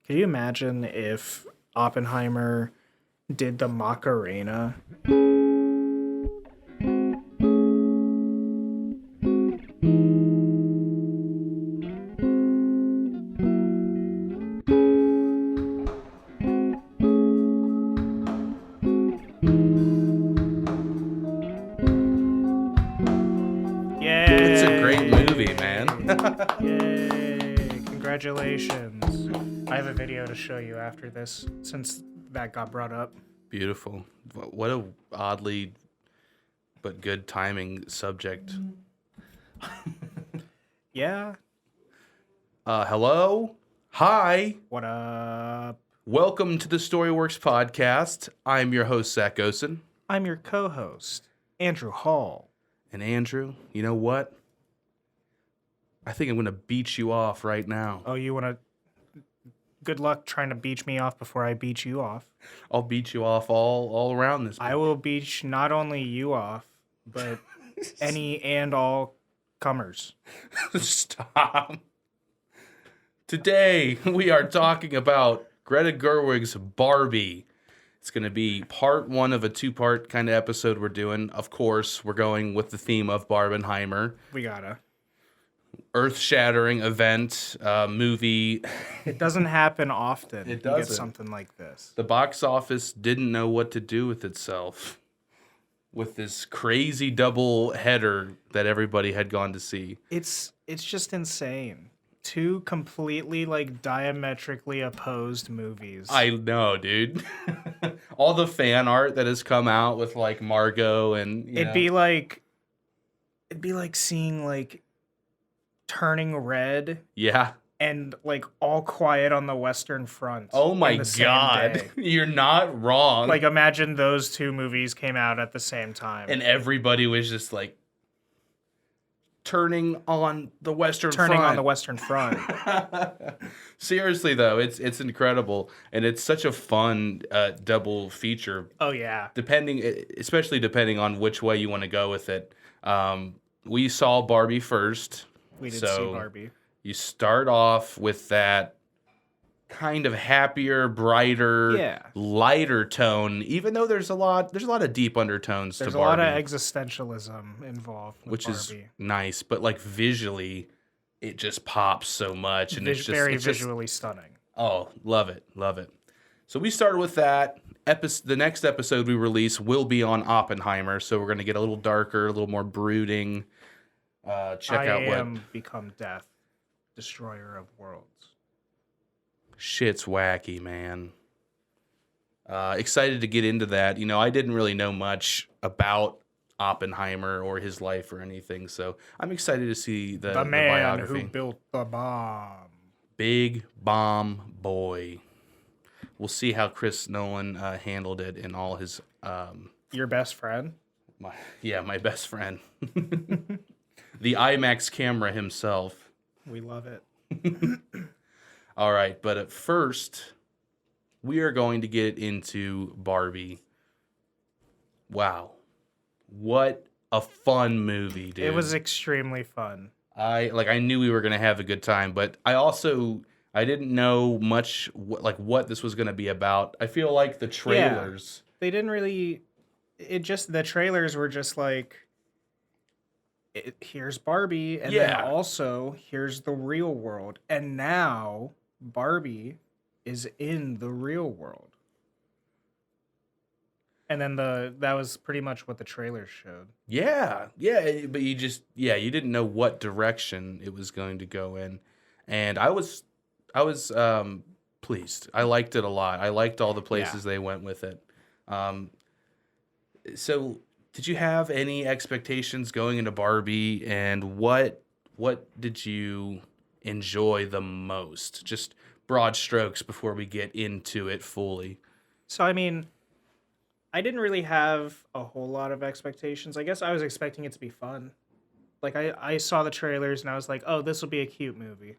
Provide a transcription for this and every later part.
Could you imagine if Oppenheimer did the Macarena? Yay! It's a great movie, man. Yay! Congratulations. I have a video to show you after this, since that got brought up. Beautiful. What a oddly but good timing subject. Yeah? Hello? Hi. What up? Welcome to the Storyworks podcast. I'm your host, Zach Gosen. I'm your co-host, Andrew Hall. And Andrew, you know what? I think I'm going to beat you off right now. Oh, you want to... Good luck trying to beach me off before I beat you off. I'll beat you off all around this. I will beach not only you off, but any and all comers. Stop. Today, we are talking about Greta Gerwig's Barbie. It's going to be part one of a two-part kind of episode we're doing. Of course, we're going with the theme of Barbenheimer. We gotta. Earth-shattering event, movie. It doesn't happen often. It You get doesn't. something like this. The box office didn't know what to do with itself with this crazy double header that everybody had gone to see. It's just insane. Two completely diametrically opposed movies. I know, dude. All the fan art that has come out with Margot and It'd be like seeing Turning Red yeah. and All Quiet on the Western Front. Oh my in the same God. day. You're not wrong. Imagine those two movies came out at the same time. And everybody was just turning on the Western Front. Turning on the Western Front. Seriously though, it's incredible, and it's such a fun double feature. Oh yeah. Especially depending on which way you want to go with it. We saw Barbie first. We did see Barbie. You start off with that kind of happier, brighter, lighter tone, even though there's a lot of deep undertones There's to Barbie. There's a lot of existentialism involved with which Barbie. is nice, but visually it just pops so much, and it's very visually stunning. Oh, love it. So we started with that. The next episode we release will be on Oppenheimer, so we're going to get a little darker, a little more brooding. Check out what become death, destroyer of worlds. Shit's wacky, man. Excited to get into that. I didn't really know much about Oppenheimer or his life or anything, so I'm excited to see the man biography. who built the bomb. Big bomb boy. We'll see how Chris Nolan handled it in all his... Your best friend? My best friend. The IMAX camera himself. We love it. All right, but at first, we are going to get into Barbie. Wow. What a fun movie, dude. It was extremely fun. I knew we were going to have a good time, but I didn't know much what this was going to be about. I feel like the trailers... Yeah, they didn't really... the trailers were just here's Barbie, and then also here's the real world. And now Barbie is in the real world. And then that was pretty much what the trailers showed. Yeah, but you didn't know what direction it was going to go in. And I was pleased. I liked it a lot. I liked all the places they went with it. So did you have any expectations going into Barbie, and what did you enjoy the most? Just broad strokes before we get into it fully. So, I mean, I didn't really have a whole lot of expectations. I guess I was expecting it to be fun. I saw the trailers and I was like, oh, this will be a cute movie.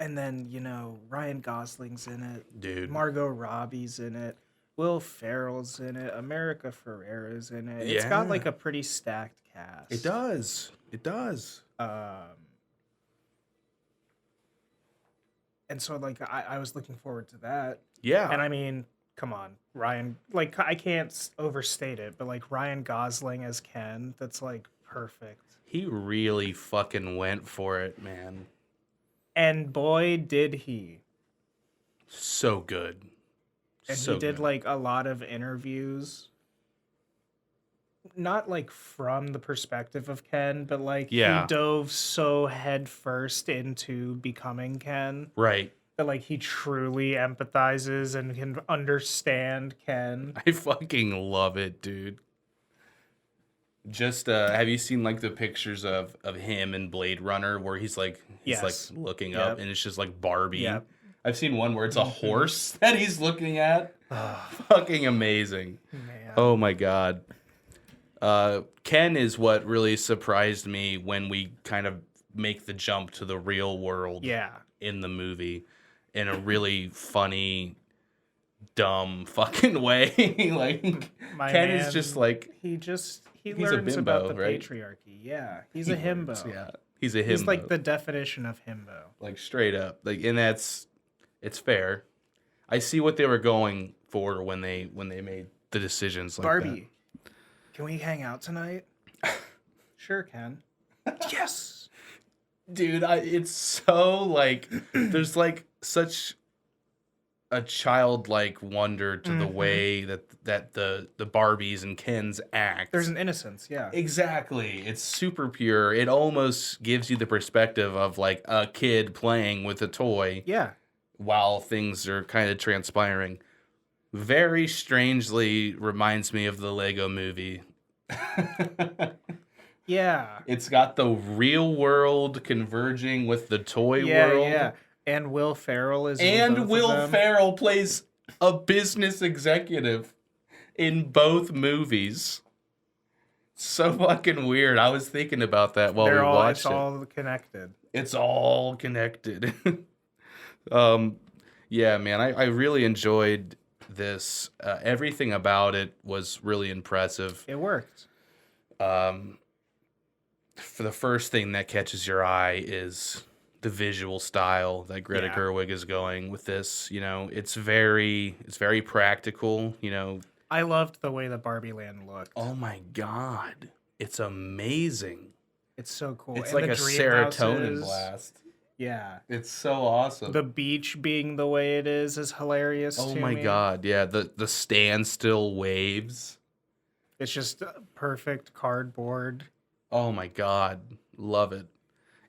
And then, Ryan Gosling's in it. Dude. Margot Robbie's in it. Will Ferrell's in it. America Ferrera's in it. It's got a pretty stacked cast. cast. It does. It does. And so like I was looking forward to that. Yeah. And I mean, come on, Ryan. Like I can't overstate it, but like Ryan Gosling as Ken, that's like perfect. He really fucking went for it, man. And boy, did he. So good. And So he did good. like a lot of interviews. Not like from the perspective of Ken, but like he dove so head first into becoming Ken. Right. That like he truly empathizes and can understand Ken. I fucking love it, dude. Just have you seen like the pictures of him in Blade Runner where he's like looking up and it's just like Barbie? Yep. I've seen one where it's a horse that he's looking at. Fucking amazing. Man. Oh my god. Ken is what really surprised me when we kind of make the jump to the real world in the movie in a really funny, dumb fucking way. Like Ken is just like he learns bimbo, about the right? patriarchy. Yeah, he's a himbo. Yeah, he's a himbo. He's like the definition of himbo. Like straight up. Like, and it's fair. I see what they were going for when they made the decisions like Barbie. Can we hang out tonight? Sure, Ken. Yes. Dude, it's so like there's like such a childlike wonder to the way that the Barbies and Kens act. There's an innocence, yeah. Exactly. It's super pure. It almost gives you the perspective of like a kid playing with a toy. Yeah. While things are kind of transpiring. Very strangely reminds me of the Lego movie. Yeah. It's got the real world converging with the toy world. Yeah. And Will Ferrell is And Will Ferrell plays a business executive in both movies. So fucking weird. I was thinking about that while we watched it. It's all connected. It's all connected. Yeah, man, I really enjoyed this. Everything about it was really impressive. It worked. For the first thing that catches your eye is the visual style that Greta Gerwig is going with this. You know, it's very practical. You know, I loved the way the Barbie Land looked. Oh my god, it's amazing. It's so cool. It's like a serotonin blast. Yeah. It's so awesome. The beach being the way it is hilarious to me. Oh my god, yeah. The standstill waves. It's just perfect cardboard. Oh my god. Love it.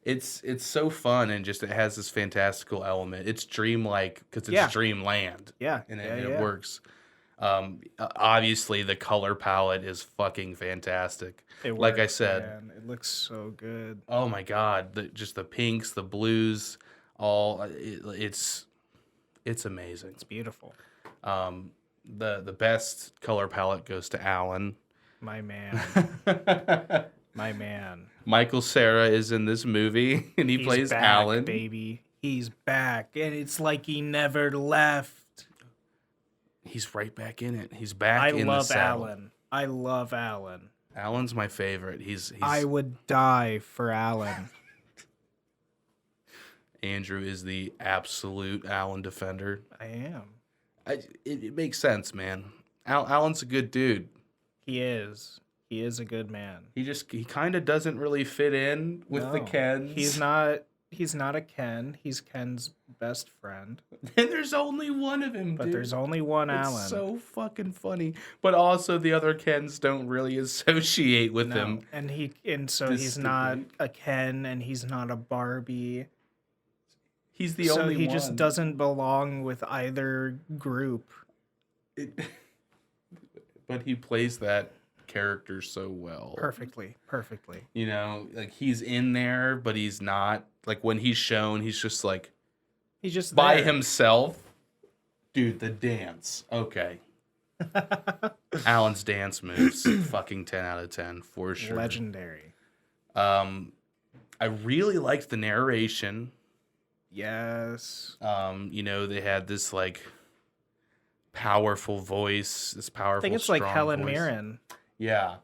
It's so fun and just it has this fantastical element. It's dreamlike because it's dreamland. Yeah. And it works. Obviously the color palette is fucking fantastic. It works, like I said, man. It looks so good. Oh my god, just the pinks, the blues, it's amazing. It's beautiful. The best color palette goes to Alan. My man. My man. Michael Cera is in this movie and he's plays back, Alan. Baby. He's back and it's like he never left. He's right back in it. He's back in the saddle. I love Alan. Alan's my favorite. He's I would die for Alan. Andrew is the absolute Alan defender. I am. It makes sense, man. Alan's a good dude. He is. He is a good man. He kind of doesn't really fit in with the Kens. He's not a Ken. He's Ken's best friend. And there's only one of him, But there's only one Alan. It's so fucking funny. But also the other Kens don't really associate with him. And so he's not a Ken and he's not a Barbie. He's the only one. So he just doesn't belong with either group. But he plays that character so well. Perfectly. You know, like he's in there, but he's not. Like when he's shown, he's just like he's just by there. himself. Dude, the dance. Okay. Alan's dance moves, fucking 10 out of 10 for sure. Legendary. I really liked the narration. Yes. You know, they had this like powerful voice, this powerful. I think it's like Helen Mirren. Yeah.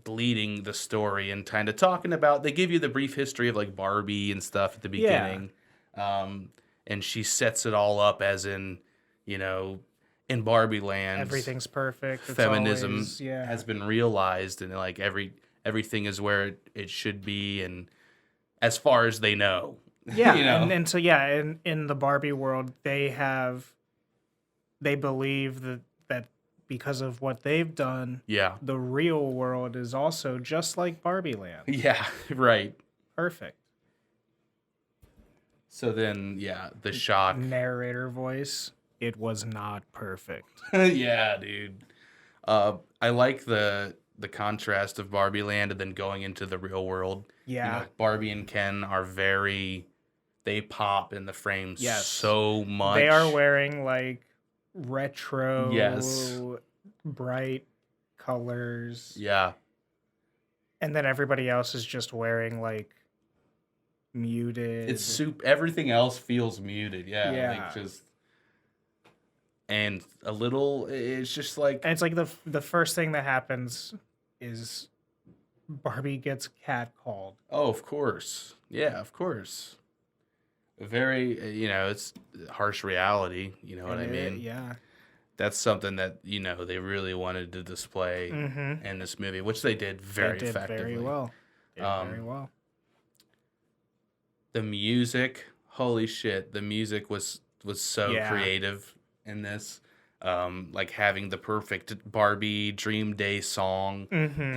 leading the story and kind of talking about, they give you the brief history of like Barbie and stuff at the Yeah. beginning. And she sets it all up as in, you know, in Barbie land, Everything's perfect. It's feminism always, yeah. has been realized, and like everything is where it should be, and as far as they know. Yeah, You know? and so yeah, in the Barbie world, they believe that because of what they've done, Yeah. the real world is also just like Barbie Land. Yeah, right. Perfect. So then, yeah, the shock. Narrator voice. It was not perfect. Yeah, dude. I like the contrast of Barbie Land and then going into the real world. Yeah. You know, Barbie and Ken are they pop in the frame Yes. so much. They are wearing like retro, Yes. bright colors. Yeah. And then everybody else is just wearing like muted. It's everything else feels muted. Yeah. Yeah. Like just, and a little, it's just like, And it's like the first thing that happens is Barbie gets catcalled. oh, of course. Yeah, of course. Very, it's harsh reality. You know what I mean? Yeah. That's something that, they really wanted to display in this movie, which they did very effectively. Very well. Very well. The music, holy shit, the music was so creative in this. Like having the perfect Barbie Dream Day song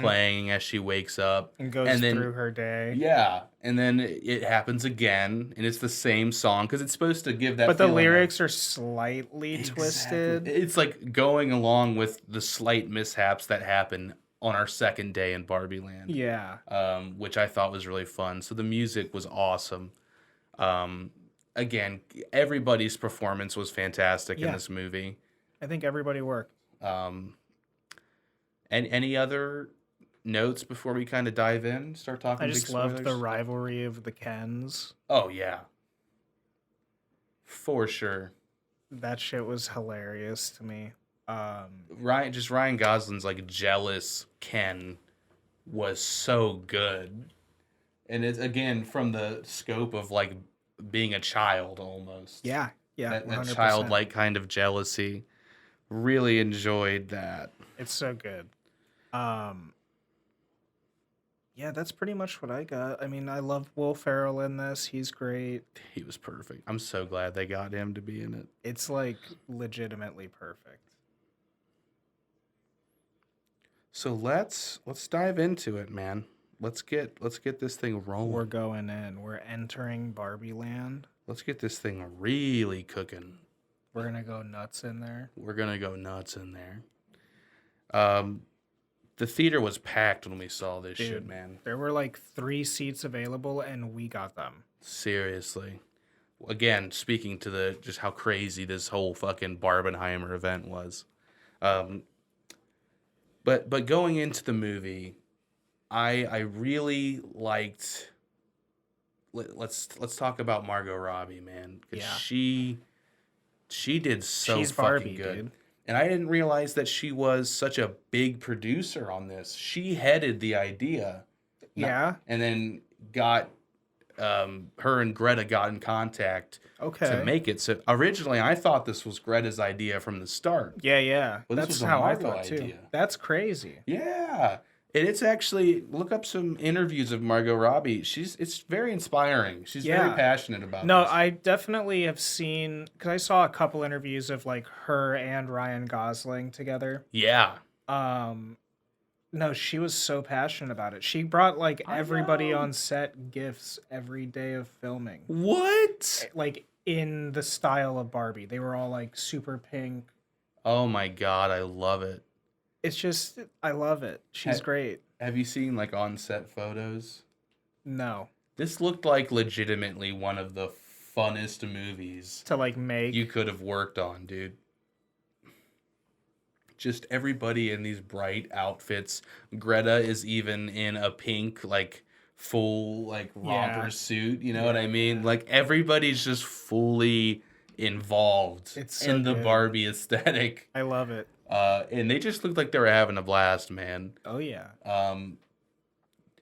playing as she wakes up. And goes through her day. Yeah. And then it happens again, and it's the same song, because it's supposed to give that But the feeling lyrics are slightly twisted. It's like going along with the slight mishaps that happen on our second day in Barbie Land. Yeah. Which I thought was really fun. So the music was awesome. Again, everybody's performance was fantastic in this movie. I think everybody worked. And any other notes before we kind of dive in? Start talking. I just big loved spoilers? the rivalry of the Kens. Oh yeah, for sure. That shit was hilarious to me. Ryan Gosling's like jealous Ken was so good, and it's again from the scope of like being a child almost. Yeah, that 100%. childlike kind of jealousy. Really enjoyed that. It's so good. Yeah, that's pretty much what I got. I mean, I love Will Ferrell in this. He's great. He was perfect. I'm so glad they got him to be in it. It's like legitimately perfect. So let's dive into it, man. Let's get this thing rolling. We're going in. We're entering Barbie Land. Let's get this thing really cooking. We're gonna go nuts in there. We're gonna go nuts in there. The theater was packed when we saw this shit, man. There were like 3 seats available, and we got them. Seriously. Again, speaking to just how crazy this whole fucking Barbenheimer event was. But going into the movie, I really liked. Let's talk about Margot Robbie, man. Yeah. She did so She's fucking Barbie, good. dude. And I didn't realize that she was such a big producer on this. She headed the idea. Yeah. And then got her and Greta got in contact to make it. So originally I thought this was Greta's idea from the start. Yeah. Well, this That's was a how I Margot thought too. idea. That's crazy. Yeah. And it's actually, look up some interviews of Margot Robbie. It's very inspiring. She's very passionate about No, this. I definitely have seen, because I saw a couple interviews of like her and Ryan Gosling together. Yeah. No, she was so passionate about it. She brought like everybody on set gifts every day of filming. What? Like in the style of Barbie. They were all like super pink. Oh my God, I love it. It's just, I love it. She's great. Have you seen like on-set photos? No. This looked like legitimately one of the funnest movies To like make. you could have worked on, dude. Just everybody in these bright outfits. Greta is even in a pink, like, full, like, romper suit. You know what I mean? Like, everybody's just fully involved It's so in the good. Barbie aesthetic. I love it. And they just looked like they were having a blast, man. Oh yeah.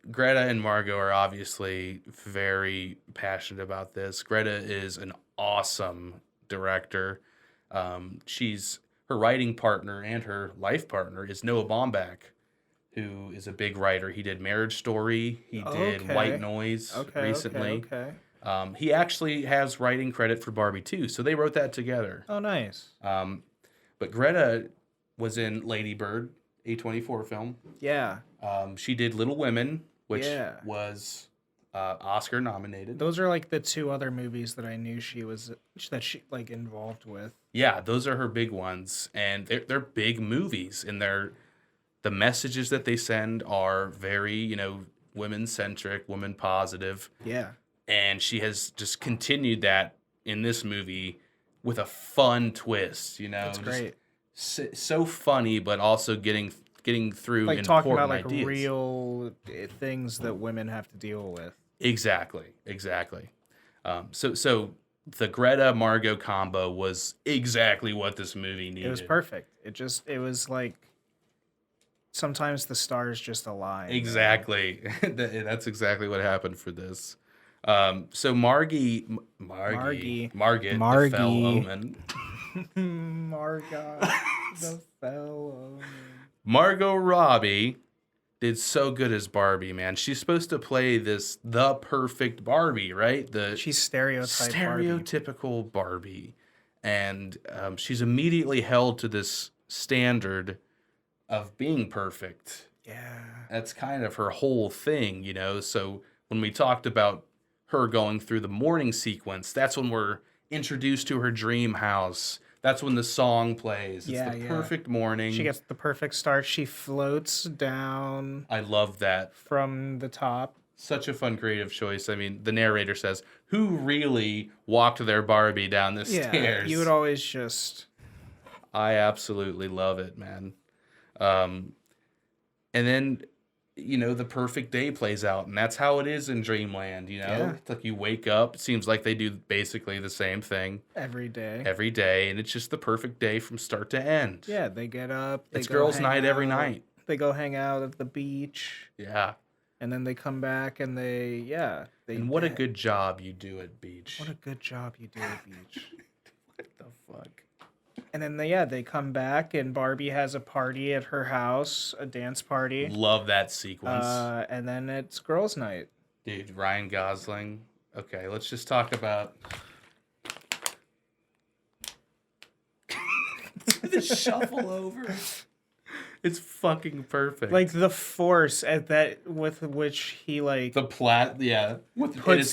Greta and Margot are obviously very passionate about this. Greta is an awesome director. She's her writing partner and her life partner is Noah Baumbach, who is a big writer. He did Marriage Story. He did White Noise recently. Okay. He actually has writing credit for Barbie too, so they wrote that together. Oh, nice. But Greta was in Lady Bird, A24 film. Yeah. She did Little Women, which Yeah. was Oscar nominated. Those are like the two other movies that I knew she like involved with. Yeah, those are her big ones, and they're big movies, and the messages that they send are very, women centric, women positive. Yeah. And she has just continued that in this movie with a fun twist. That's great. So funny, but also getting through Like important talking about like ideas. real things that women have to deal with. Exactly. So the Greta Margot combo was exactly what this movie needed. It was perfect. It was like sometimes the stars just align. Exactly. That's exactly what happened for this. So Margie, the fell omen. Margot, the fell omen. Margot Robbie did so good as Barbie, man. She's supposed to play the perfect Barbie, right? She's stereotypical Barbie. And she's immediately held to this standard of being perfect. Yeah. That's kind of her whole thing, So when we talked about her going through the morning sequence, that's when we're introduced to her dream house. That's when the song plays. It's the perfect morning. She gets the perfect start. She floats down. I love that. From the top. Such a fun creative choice. I mean, the narrator says, who really walked their Barbie down the stairs? You would always just... I absolutely love it, man. And then, the perfect day plays out, and that's how it is in Dreamland, Yeah. It's like you wake up, it seems like they do basically the same thing. Every day, and it's just the perfect day from start to end. Yeah, they get up. It's girls' night every night. They go hang out at the beach. Yeah. And then they come back and and what a good job you do at beach. What a good job you do at beach. What the fuck? And then they come back and Barbie has a party at her house, a dance party. Love that sequence. And then it's girls' night. Dude, Ryan Gosling. Okay, let's just talk about the shuffle over. It's fucking perfect. Like the force with which he like the puts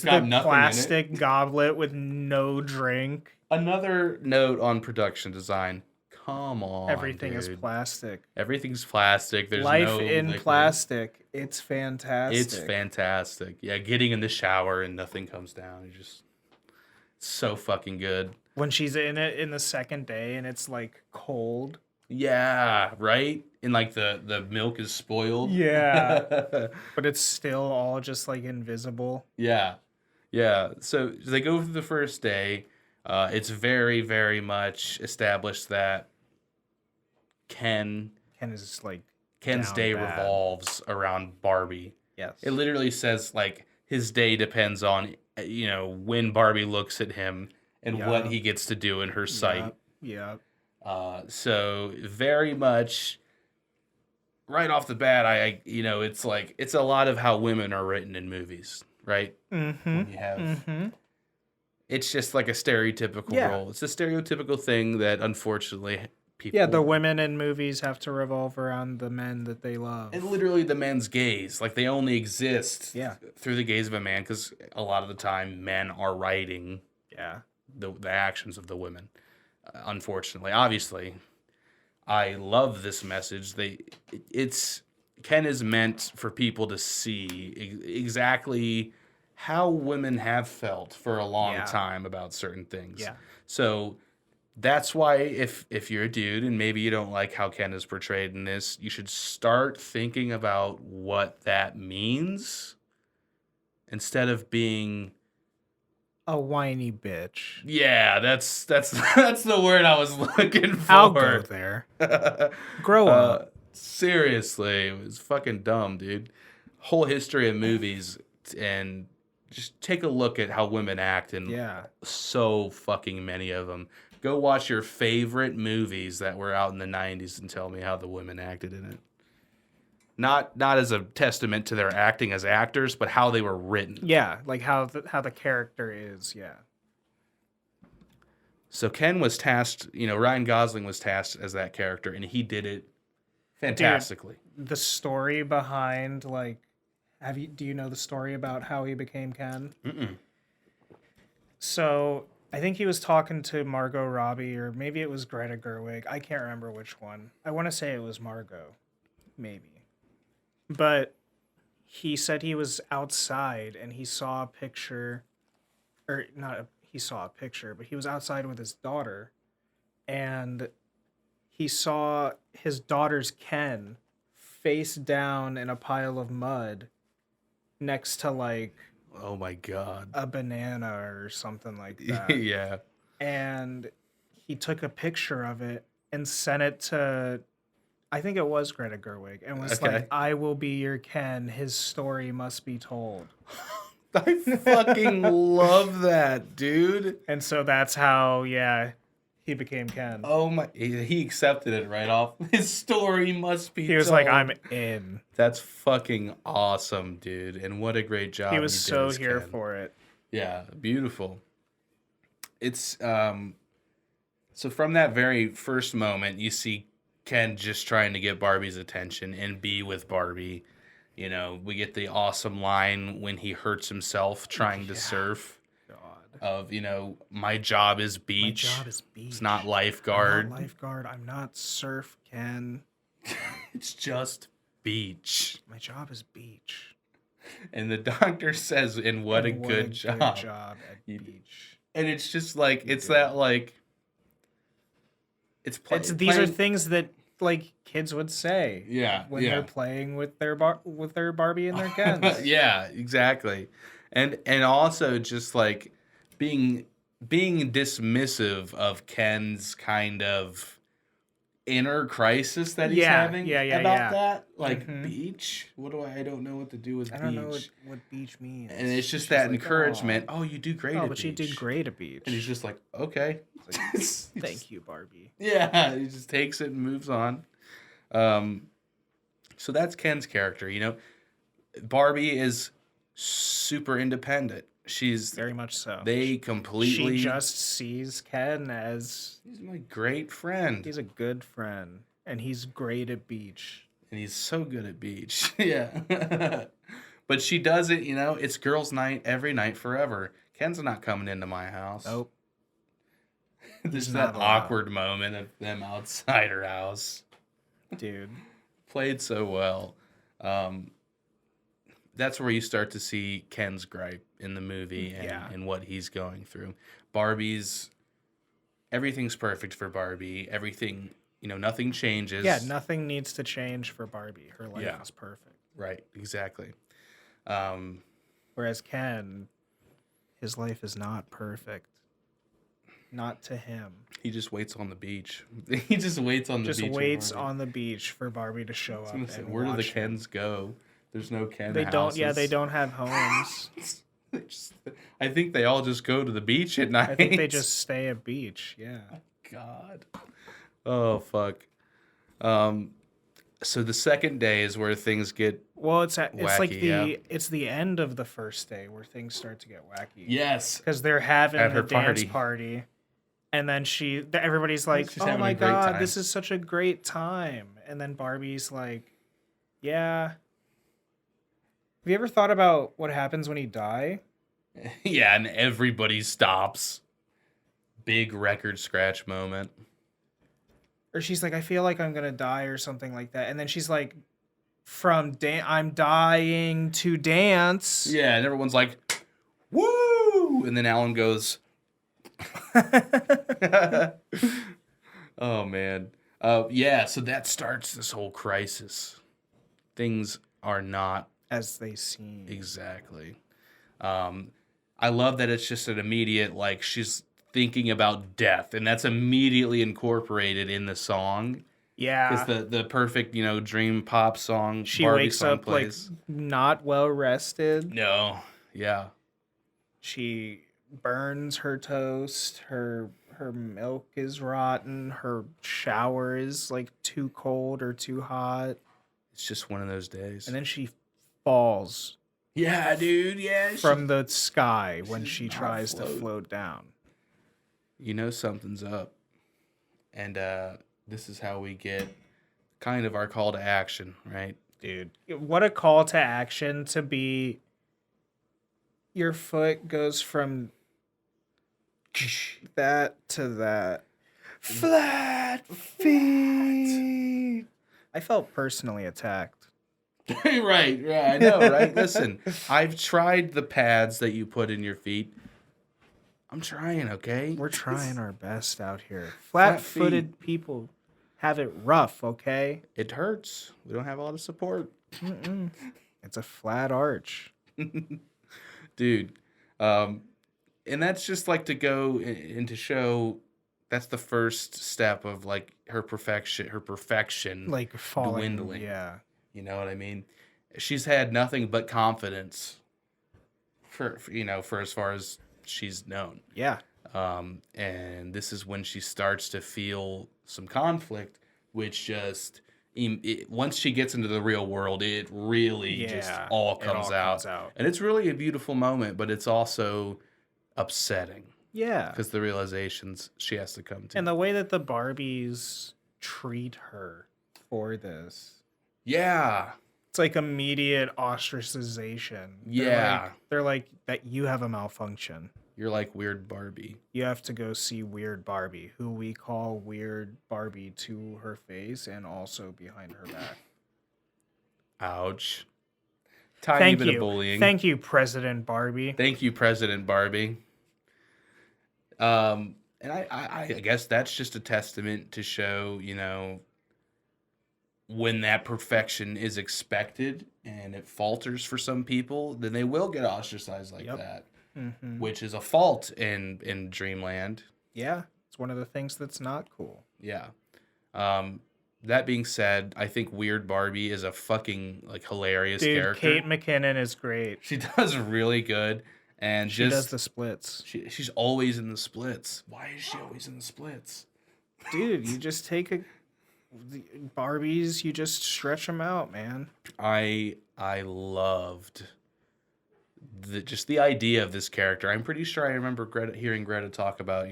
the plastic goblet with no drink. Another note on production design. Come on, everything dude. is plastic. Everything's plastic. There's life no in liquid. plastic. It's fantastic. It's fantastic. Yeah, getting in the shower and nothing comes down. It's so fucking good. When she's in it in the second day and it's like cold. Yeah, right? And like the milk is spoiled. Yeah. But it's still all just like invisible. Yeah. So they go through the first day. It's very, very much established that Ken's day revolves around Barbie. Yes. It literally says like his day depends on when Barbie looks at him and what he gets to do in her sight. Yeah. So very much right off the bat, it's like it's a lot of how women are written in movies, right? Mm-hmm. When you have, it's just like a stereotypical role. It's a stereotypical thing that unfortunately people. Yeah, the women in movies have to revolve around the men that they love. And literally the men's gaze, like they only exist through the gaze of a man, because a lot of the time men are writing the actions of the women. Unfortunately, obviously, I love this message. Ken is meant for people to see exactly how women have felt for a long time about certain things. Yeah. So that's why if you're a dude and maybe you don't like how Ken is portrayed in this, you should start thinking about what that means instead of being A whiny bitch. Yeah, that's that's the word I was looking for. I'll go there. Grow up. Seriously, it was fucking dumb, dude. Whole history of movies, and just take a look at how women act in Yeah. so fucking many of them. Go watch your favorite movies that were out in the 90s and tell me how the women acted in it. Not as a testament to their acting as actors, but how they were written. Yeah, like how the character is, yeah. So Ken was tasked, Ryan Gosling was tasked as that character, and he did it fantastically. Dude, the story behind, like, do you know the story about how he became Ken? Mm-mm. So I think he was talking to Margot Robbie, or maybe it was Greta Gerwig. I can't remember which one. I want to say it was Margot, maybe. But he said he was outside and he saw a picture, or not, he saw a picture, but he was outside with his daughter, and he saw his daughter's Ken face down in a pile of mud next to, like, Oh my God. a banana or something like that. Yeah. And he took a picture of it and sent it to, I think it was Greta Gerwig, and was like, "I will be your Ken. His story must be told." I fucking love that, dude. And so that's how, yeah, he became Ken. Oh my, he accepted it right off. His story must be He was told. like, "I'm in." That's fucking awesome, dude. And what a great job. He was so did as here Ken. for it. Yeah, beautiful. It's so from that very first moment, you see Ken just trying to get Barbie's attention and be with Barbie. We get the awesome line when he hurts himself trying to surf. God. Of, my job is beach. My job is beach. It's not lifeguard. I'm not lifeguard. I'm not surf Ken. It's just beach. My job is beach. And the doctor says, and what a good job. Good job at beach. And it's just like, it's that, like, these are things that, like, kids would say. Yeah. When they're playing with their Barbie and their Kens. Yeah, exactly. And also just like being dismissive of Ken's kind of inner crisis that he's having about that. Like, beach? I don't know what to do with beach. I don't know what beach means. And it's just that like, encouragement. Oh, you do great at but beach. you did great at beach. And he's just like, okay. Thank you, Barbie. Yeah, he just takes it and moves on. So that's Ken's character. Barbie is super independent. She's very much so. They completely. She just sees Ken as he's my great friend. He's a good friend, and he's great at beach. And he's so good at beach. Yeah. But she does it. It's girls' night every night forever. Ken's not coming into my house. Nope. There's that awkward moment of them outside her house. Dude. Played so well. That's where you start to see Ken's gripe in the movie and what he's going through. Everything's perfect for Barbie. Everything, nothing changes. Yeah, nothing needs to change for Barbie. Her life is perfect. Right, exactly. Whereas Ken, his life is not perfect. Not to him. He just waits on the beach. He just waits on the beach. Just waits on the beach for Barbie to show up. Where do the Kens go? There's no Ken They houses. don't. Yeah, they don't have homes. I think they all just go to the beach at night. I think they just stay at beach. Yeah. God. Oh fuck. So the second day is where things get wacky, it's the end of the first day where things start to get wacky. Yes. Because they're having At her a dance party. And then everybody's like, She's "Oh having my a great God, time. this is such a great time." And then Barbie's like, "Yeah. Have you ever thought about what happens when you die?" Yeah, and everybody stops. Big record scratch moment. Or she's like, "I feel like I'm gonna die," or something like that. And then she's like, I'm dying to dance. Yeah, and everyone's like, "Woo!" And then Alan goes, oh man. So that starts this whole crisis. Things are not as they seem. Exactly. I love that it's just an immediate, like, she's thinking about death, and that's immediately incorporated in the song. Because Yeah. the perfect, dream pop song, She Barbie wakes song up like plays. not well rested. No. Yeah. She burns her toast. Her milk is rotten. Her shower is like too cold or too hot. It's just one of those days. And then she falls Yeah, dude. Yeah. from the sky when does she not tries to float. float down. Something's up. And this is how we get kind of our call to action, right? Dude, what a call to action to be. Your foot goes from that to that. Flat feet. I felt personally attacked. Right. I know, right? Listen, I've tried the pads that you put in your feet. I'm trying, okay? We're trying our best out here. Flat Flat-footed people have it rough, okay? It hurts. We don't have a lot of support. It's a flat arch. Dude. And that's just like to go and to show that's the first step of like her perfection Like falling. dwindling. Yeah. You know what I mean? She's had nothing but confidence for as far as she's known. Yeah. And this is when she starts to feel some conflict, which just once she gets into the real world, it really just all comes out. And it's really a beautiful moment, but it's also upsetting. Yeah. Because the realizations she has to come to. And the way that the Barbies treat her for this. Yeah. It's like immediate ostracization. Yeah. They're like that you have a malfunction. You're like Weird Barbie. You have to go see Weird Barbie, who we call Weird Barbie to her face and also behind her back. Ouch. Tiny bit of bullying. Thank you, President Barbie. Thank you, President Barbie. And I guess that's just a testament to show, when that perfection is expected and it falters for some people, then they will get ostracized like that, which is a fault in Dreamland. Yeah, it's one of the things that's not cool. Yeah. That being said, I think Weird Barbie is a fucking hilarious character. Kate McKinnon is great. She does really good. And she does the splits. She's always in the splits. Why is she always in the splits? Dude, you just take the Barbies, you just stretch them out, man. I loved just the idea of this character. I'm pretty sure I remember hearing Greta talk about,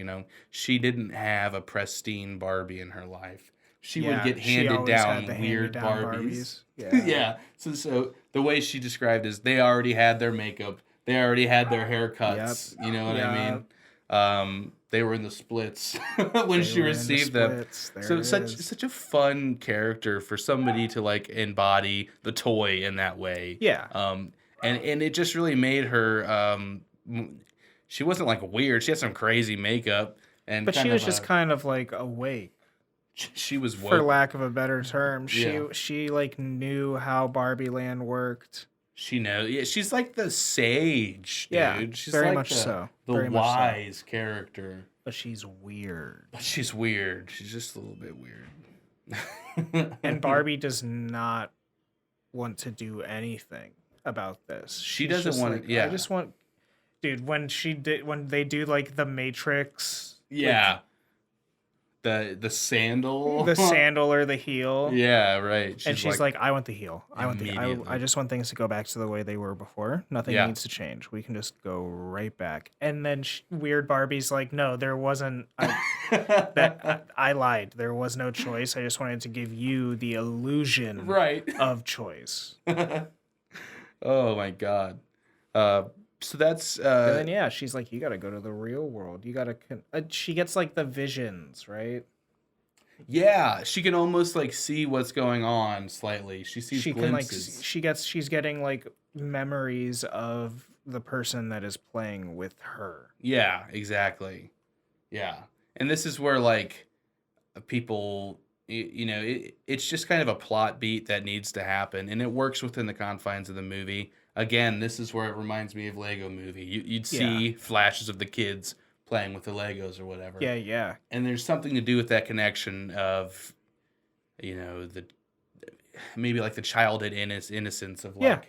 she didn't have a pristine Barbie in her life. She would get handed down weird Barbies. Yeah. Yeah. So the way she described is they already had their makeup. They already had their haircuts. Yep. You know what I mean? They were in the splits when she received them. So such a fun character for somebody to embody the toy in that way. Yeah. And it just really made her. She wasn't weird. She had some crazy makeup, but she was just kind of awake. She was woke. For lack of a better term. Yeah. She knew how Barbie Land worked. She knows. Yeah, she's like the sage, dude. Yeah, she's very like much so. The very wise character. But she's weird. She's weird. She's just a little bit weird. And Barbie does not want to do anything about this. She doesn't want to. Yeah. I just want, dude. When they do the Matrix. Yeah. The sandal. The sandal or the heel. Yeah, right. She's like, I want the heel. I just want things to go back to the way they were before. Nothing needs to change. We can just go right back. And then Weird Barbie's like, no, there wasn't. I lied. There was no choice. I just wanted to give you the illusion of choice. Oh my God. So that's and then she's like, you got to go to the real world. You got to she gets the visions, right? Yeah, she can almost see what's going on slightly. She sees glimpses. She's getting memories of the person that is playing with her. Yeah, exactly. Yeah. And this is where people, it's just kind of a plot beat that needs to happen, and it works within the confines of the movie. again, this is where it reminds me of Lego Movie. You'd Yeah. see flashes of the kids playing with the Legos or whatever. Yeah, yeah. And there's something to do with that connection of, you know, the maybe like the childhood innocence of like Yeah.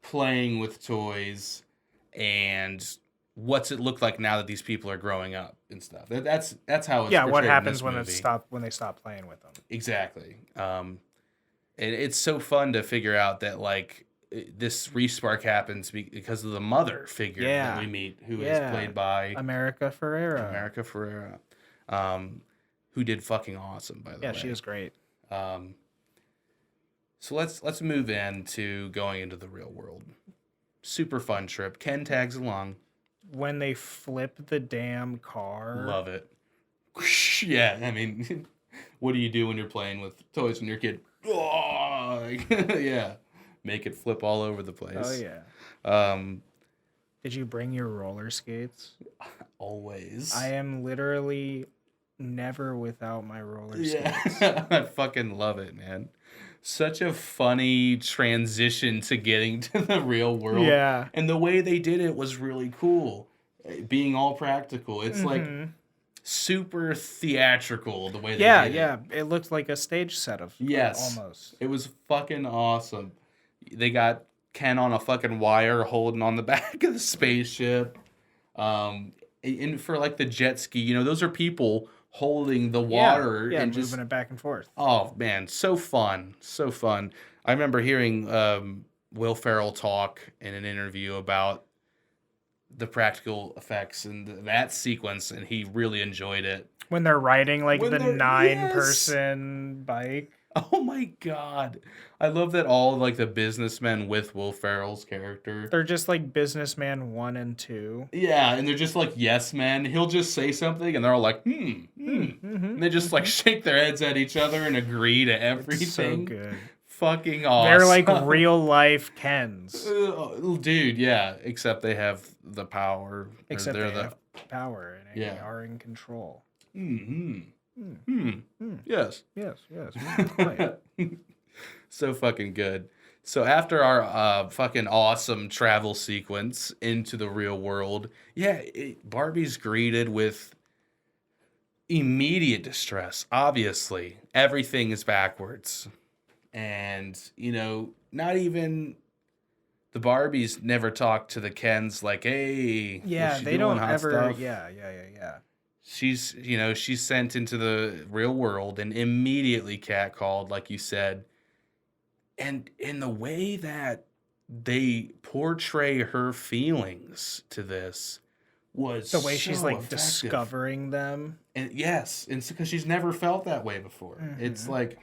playing with toys and what's it look like now that these people are growing up and stuff. That's how it's Yeah, what portrayed in happens this when movie. they stop playing with them. Exactly. And it's so fun to figure out that like this respark happens because of the mother figure that we meet, who is played by America Ferrera. America Ferrera, who did fucking awesome, by the way. Yeah, she was great. So let's move into going into the real world. Super fun trip. Ken tags along. When they flip the damn car. Love it. Yeah, I mean, what do you do when you're playing with toys when you're a kid? Oh, yeah. Make it flip all over the place. Oh, yeah. Did you bring your roller skates? Always. I am literally never without my roller skates. Yeah. I fucking love it, man. Such a funny transition to getting to the real world. Yeah. And the way they did it was really cool. Being all practical. It's like super theatrical the way they did it. Yeah. It looked like a stage set of almost. It was fucking awesome. They got Ken on a fucking wire holding on the back of the spaceship. And for like the jet ski, you know, those are people holding the water and moving just it back and forth. Oh man, so fun. I remember hearing Will Ferrell talk in an interview about the practical effects and that sequence, and he really enjoyed it. When they're riding like When the they're- 9-person bike. Oh my god. I love that all like the businessmen with Will Ferrell's character. They're just like businessman 1 and 2. Yeah, and they're just like yes men. He'll just say something and they're all like, And they just like shake their heads at each other and agree to everything. It's so good. Fucking awesome. They're like real life Kens. Dude, yeah. Except they have the power. Except they're they have power and they Yeah. are in control. Yes. Yes. Quite. So fucking good. So after our fucking awesome travel sequence into the real world, Barbie's greeted with immediate distress. Obviously, everything is backwards. And, you know, not even the Barbies never talk to the Kens like, hey, Yeah, what's she they doing, don't hot ever. stuff? Yeah. She's sent into the real world and immediately catcalled, like you said. And in the way that they portray her feelings to this was The way she's so like effective. discovering them. And yes, it's because she's never felt that way before. It's like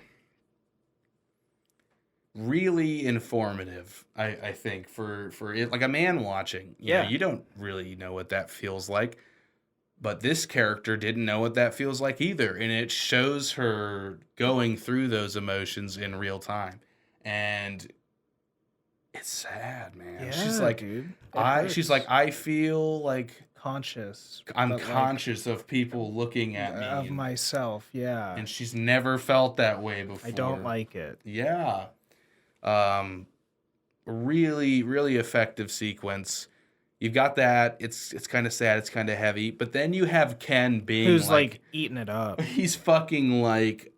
really informative, I think, for it, like a man watching. You know, you don't really know what that feels like. But this character didn't know what that feels like either. And it shows her going through those emotions in real time. And it's sad, man. Yeah, she's like, dude. I feel like conscious. I'm but, like, conscious of people looking at me. of myself. Yeah. And she's never felt that way before. I don't like it. Yeah. Really, really effective sequence. You've got that. It's kind of sad. It's kind of heavy. But then you have Ken being Who's like eating it up. he's fucking like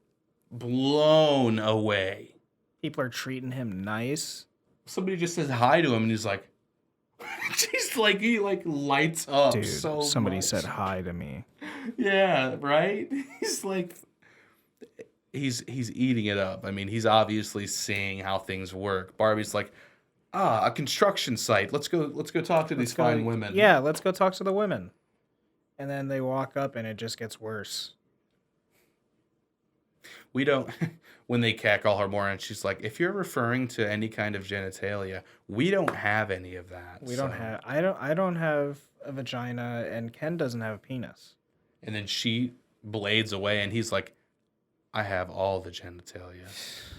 blown away. People are treating him nice. Somebody just says hi to him and he's like, he like lights up. Dude, so somebody much. said hi to me. Yeah, right? He's like, he's eating it up. I mean, he's obviously seeing how things work. Barbie's like, a construction site. Let's go talk to these fine women. Yeah, let's go talk to the women. And then they walk up and it just gets worse. We don't, when they catcall her more, and she's like, if you're referring to any kind of genitalia, we don't have any of that. I don't have a vagina, and Ken doesn't have a penis. And then she blades away and he's like, I have all the genitalia.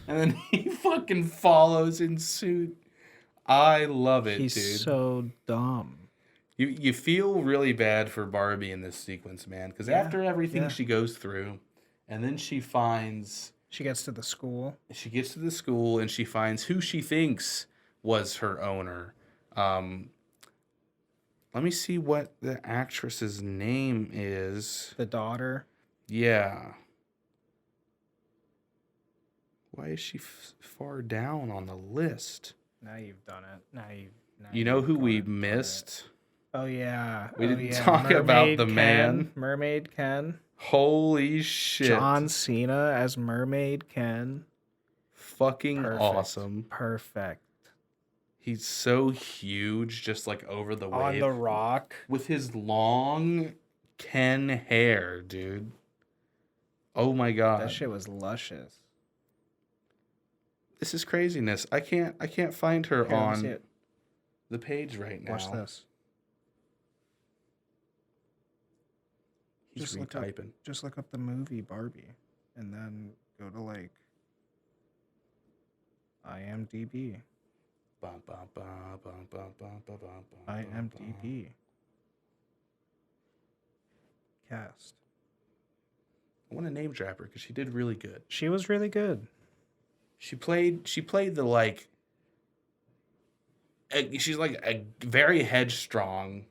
And then he fucking follows in suit. I love it, He's dude. so dumb. You feel really bad for Barbie in this sequence, man, because after everything she goes through, and then she gets to the school, and she finds who she thinks was her owner. Let me see what the actress's name is. The daughter. Yeah. Why is she far down on the list? Now you've done it. Now You know who you've we gone and done missed? it. Oh yeah. We Oh, didn't yeah. talk about the Ken, man. Mermaid Ken. Holy shit. John Cena as Mermaid Ken. Fucking Perfect. awesome. Perfect. He's so huge, just like over the On wave. the Rock. With his long Ken hair, dude. Oh my god. That shit was luscious. This is craziness. I can't find her Here, let me see on it. the page right now. Watch this. He's Just retyping. Just look up the movie Barbie, and then go to like IMDb. IMDb. Cast. I want to name drop her because she did really good. She was really good. She played the like. She's like a very headstrong,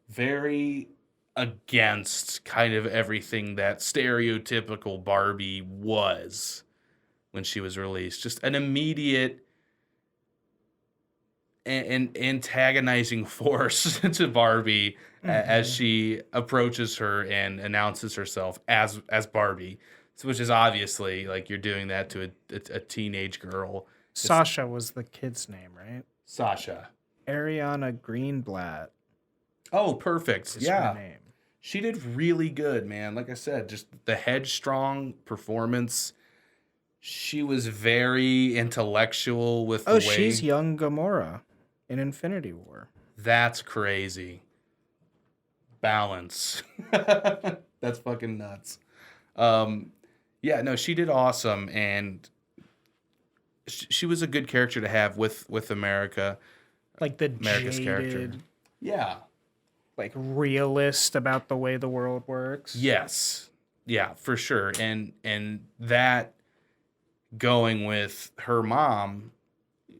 very against kind of everything that stereotypical Barbie was when she was released. Just an immediate and antagonizing force to Barbie as she approaches her and announces herself as Barbie, which is obviously like you're doing that to a teenage girl. Sasha was the kid's name, right? Sasha. Ariana Greenblatt. Oh, perfect. Is Yeah. her name. She did really good, man. Like I said, just the headstrong performance. She was very intellectual with the way. Oh, she's young Gamora in Infinity War. That's crazy. Balance. That's fucking nuts. Yeah, no, she did awesome, and she was a good character to have with America. Like the America's jaded, character. Yeah. like realist about the way the world works. Yes. Yeah, for sure. And that going with her mom,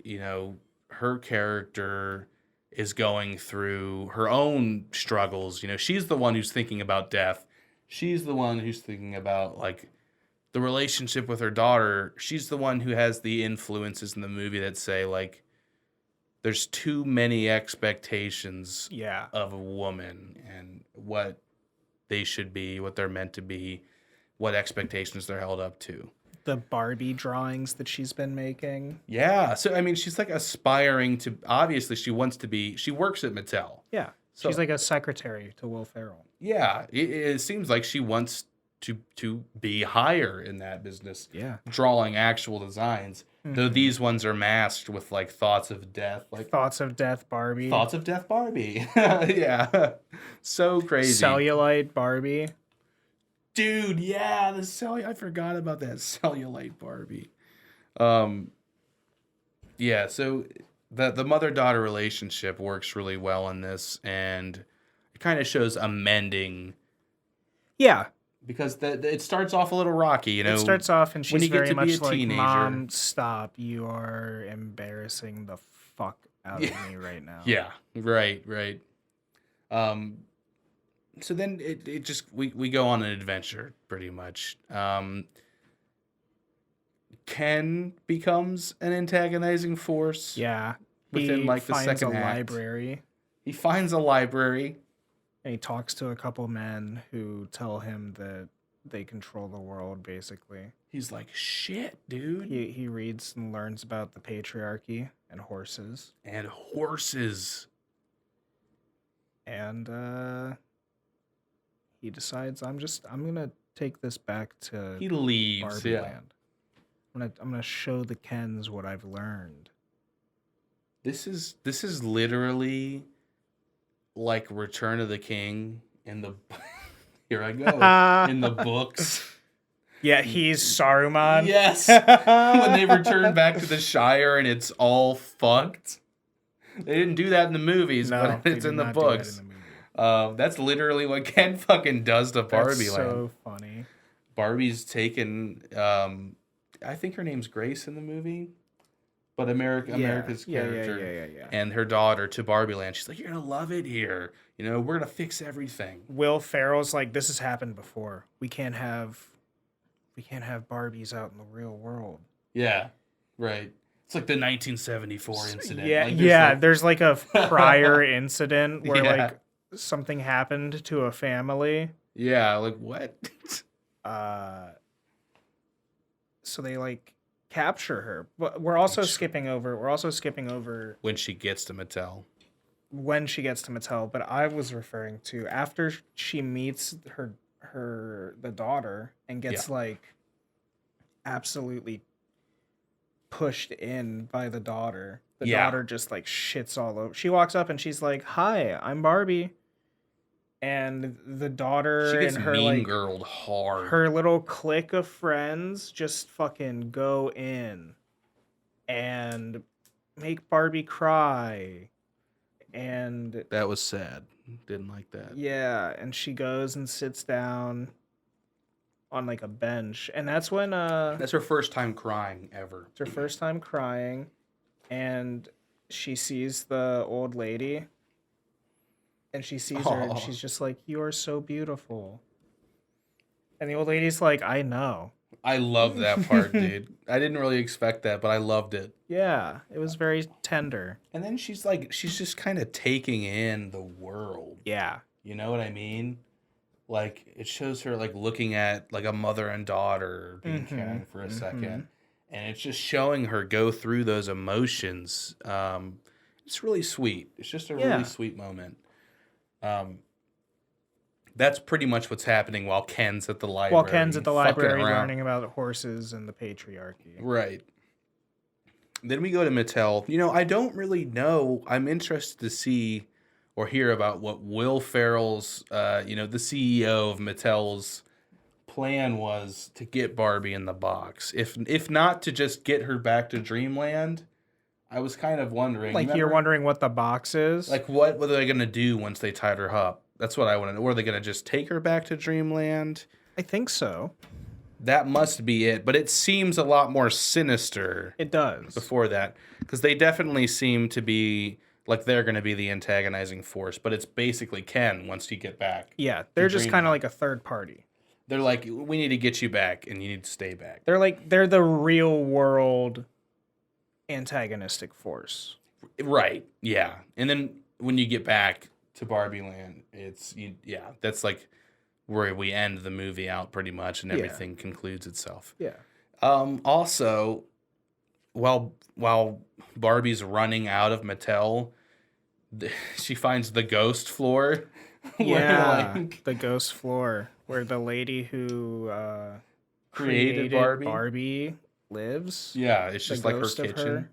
you know, her character is going through her own struggles. You know, she's the one who's thinking about death. She's the one who's thinking about like the relationship with her daughter. She's the one who has the influences in the movie that say like there's too many expectations Yeah. of a woman and what they should be, what they're meant to be, what expectations they're held up to. The Barbie drawings that she's been making. Yeah. So, I mean, she's like aspiring to, obviously, she works at Mattel. Yeah. So, She's like a secretary to Will Ferrell. yeah. It seems like she wants to be higher in that business. Yeah. Drawing actual designs. Though these ones are masked with like thoughts of death. Like Thoughts of Death Barbie. Thoughts of Death Barbie. Yeah. So crazy. Cellulite Barbie. Dude, yeah, I forgot about that cellulite Barbie. Yeah, so the mother-daughter relationship works really well in this, and it kind of shows a mending. Yeah. Because it starts off a little rocky, you know. It starts off and when she's you get very to be much a like, teenager. Mom, stop. You are embarrassing the fuck out of me right now. Yeah, right. So then it just we go on an adventure pretty much. Ken becomes an antagonizing force. Yeah. Within like the finds second a act. library. He finds a library. And he talks to a couple men who tell him that they control the world, basically. He's like, shit, dude. He reads and learns about the patriarchy and horses. And horses. And he decides I'm gonna take this back to He leaves. Barbie Yeah. Land. I'm gonna show the Kens what I've learned. This is literally like Return of the King in the here I go in the books. Yeah, he's Saruman. Yes. When they return back to the Shire and it's all fucked. They didn't do that in the movies, No, but it's they in did the not do that books. in the movie. That's literally what Ken fucking does to Barbie That's Land. so funny. Barbie's taken I think her name's Grace in the movie. but America's Yeah, character yeah. and her daughter to Barbie Land. She's like, "You're gonna love it here. You know, we're gonna fix everything." Will Ferrell's like, this has happened before. We can't have Barbies out in the real world. Yeah, right. It's like the 1974 incident. Yeah, Like, there's like a prior incident where Yeah. like something happened to a family. Yeah, like what? So they like capture her. But we're also skipping over When she gets to Mattel. when she gets to Mattel, but I was referring to after she meets the daughter and gets like absolutely pushed in by the daughter. The daughter just like shits all over. She walks up and she's like, "Hi, I'm Barbie." And the daughter She gets and her mean like girled hard. her little clique of friends just fucking go in and make Barbie cry. And That was sad. Didn't like that. yeah, and she goes and sits down on like a bench, and that's when That's her first time crying ever. it's her first time crying, and she sees the old lady, and she sees her, and she's just like, "You are so beautiful." And the old lady's like, "I know." I love that part, dude. I didn't really expect that, but I loved it. Yeah, it was very tender. And then she's just kind of taking in the world. Yeah. You know what I mean? Like, it shows her like looking at like a mother and daughter being caring for a second. And it's just showing her go through those emotions. It's really sweet. It's just a really sweet moment. That's pretty much what's happening while Ken's at the library. Learning about horses and the patriarchy. Right. Then we go to Mattel. You know, I don't really know. I'm interested to see or hear about what Will Ferrell's, the CEO of Mattel's plan was to get Barbie in the box. If not to just get her back to Dreamland, I was kind of wondering. Like, you're wondering what the box is? Like, what were they going to do once they tied her up? That's what I want to know. Were they going to just take her back to Dreamland? I think so. That must be it. But it seems a lot more sinister. It does. Before that. Because they definitely seem to be like they're going to be the antagonizing force. But it's basically Ken once you get back. Yeah, they're just kind of like a third party. They're like, we need to get you back and you need to stay back. They're the real world antagonistic force. Right. Yeah. And then when you get back to Barbie Land, that's like where we end the movie out pretty much, and everything concludes itself. Yeah. Also, while Barbie's running out of Mattel, she finds the ghost floor. Yeah, the ghost floor where the lady who created Barbie lives. Yeah, it's just like her ghost of kitchen. her.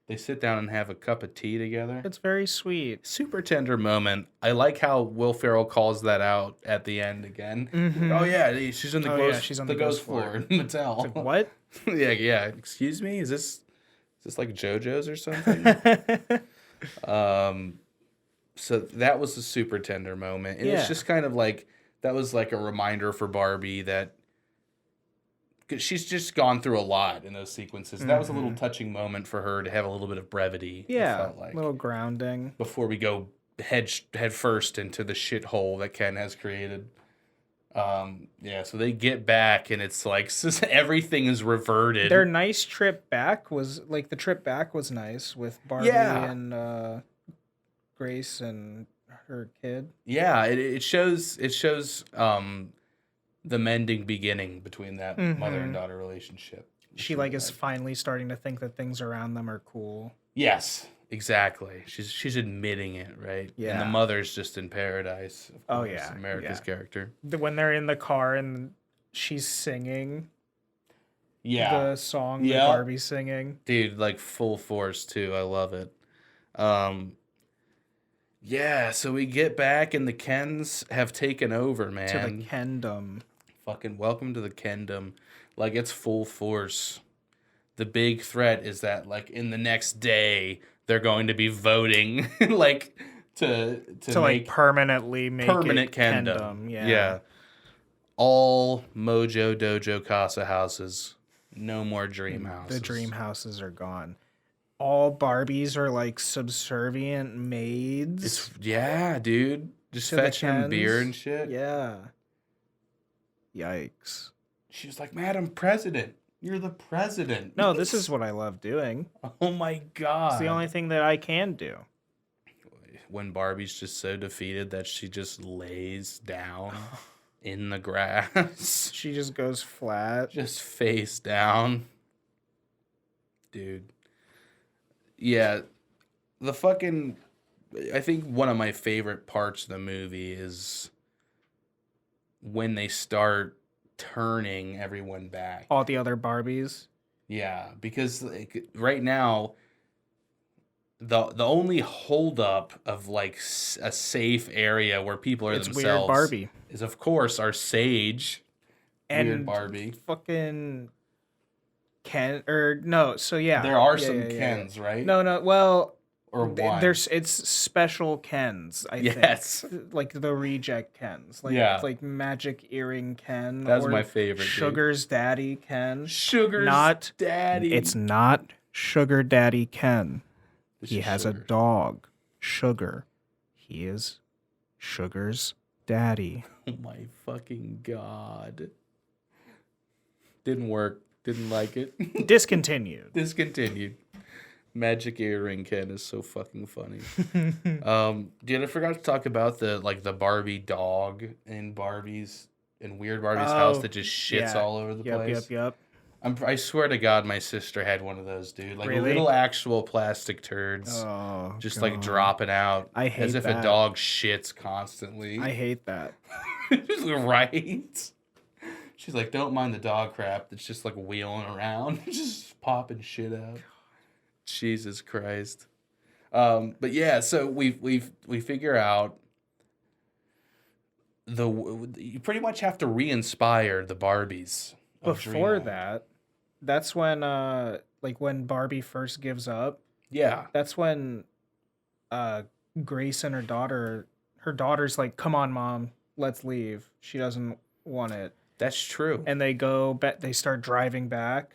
They sit down and have a cup of tea together. It's very sweet. Super tender moment. I like how Will Ferrell calls that out at the end again. Mm-hmm. Oh yeah, she's in the ghost floor in Mattel. It's like, what? yeah. Excuse me. Is this like JoJo's or something? So that was a super tender moment, and it's just kind of like that was like a reminder for Barbie that. Cause she's just gone through a lot in those sequences. That was a little touching moment for her to have a little bit of brevity. Yeah, it felt like, a little grounding. Before we go head first into the shithole that Ken has created. So they get back and it's like everything is reverted. Their nice trip back was like the trip back was nice with Barbie and Grace and her kid. Yeah, it shows the mending beginning between that mother and daughter relationship. She is finally starting to think that things around them are cool. Yes, exactly. She's admitting it, right? Yeah. And the mother's just in paradise. Of course, oh yeah, America's character. When they're in the car and she's singing. Yeah. The song that Barbie's singing. Dude, like full force too. I love it. Yeah, so we get back and the Kens have taken over, man. To the Kendom. Fucking welcome to the Kendom. Like, it's full force. The big threat is that, like, in the next day, they're going to be voting, like, to like, permanently make permanent it Kendom. Yeah. All Mojo Dojo Casa houses. No more dream houses. The dream houses are gone. all Barbies are like subservient maids Yeah, dude. Just to the fetching him beer Kens. and shit. Yeah. Yikes. She was like, Madam President, you're the president. No, this is what I love doing. Oh my It's the God. only thing that I can do. When Barbie's just so defeated that she just lays down in the grass. She just goes flat. Just face down. Dude. Yeah. The fucking... I think one of my favorite parts of the movie is when they start turning everyone back. All the other Barbies. Yeah, because like, right now... The only holdup of like a safe area where people are It's themselves Weird Barbie. is of course our sage And Weird Barbie. fucking Ken or no, so yeah. There are Yeah, some yeah, yeah. Kens, right? No, well, or one. there's it's special Kens, I Yes. think. Like the reject Kens. Like Yeah. like magic earring Ken. That's or my favorite. Sugar's daddy Ken. Dude. Sugar's Not daddy. It's not Sugar Daddy Ken. It's He just has Sugar. a dog, Sugar. He is Sugar's daddy. Oh my fucking God. Didn't work. Didn't like it. Discontinued. Discontinued. Magic earring Ken is so fucking funny. Dude, I forgot to talk about the Barbie dog in Weird Barbie's house that just shits yeah. all over the place. Yep. I swear to God, my sister had one of those, dude. Like Really? little actual plastic turds, Oh, just God. like dropping out. I hate as if that. a dog shits constantly. I hate that. Right? She's like, don't mind the dog crap that's just like wheeling around, just popping shit out. Jesus Christ. But yeah, so we figure out you pretty much have to re-inspire the Barbies. Before that, that's when when Barbie first gives up. Yeah. That's when Grace and her daughter's like, "Come on, Mom, let's leave." She doesn't want it. That's true. And they start driving back.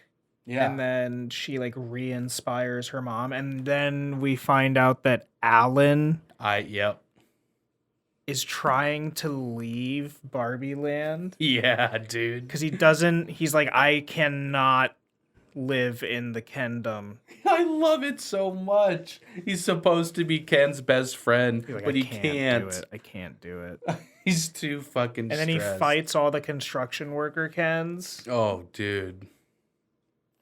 Yeah. And then she like re-inspires her mom, and then we find out that Alan Yep. is trying to leave Barbie Land Yeah, dude. because he's like, I cannot live in the Kendom. I love it so much. He's supposed to be Ken's best friend, He's like, but I he can't can't. do it. I can't do it. He's too fucking And then he stressed. fights all the construction worker Kens, Oh, dude.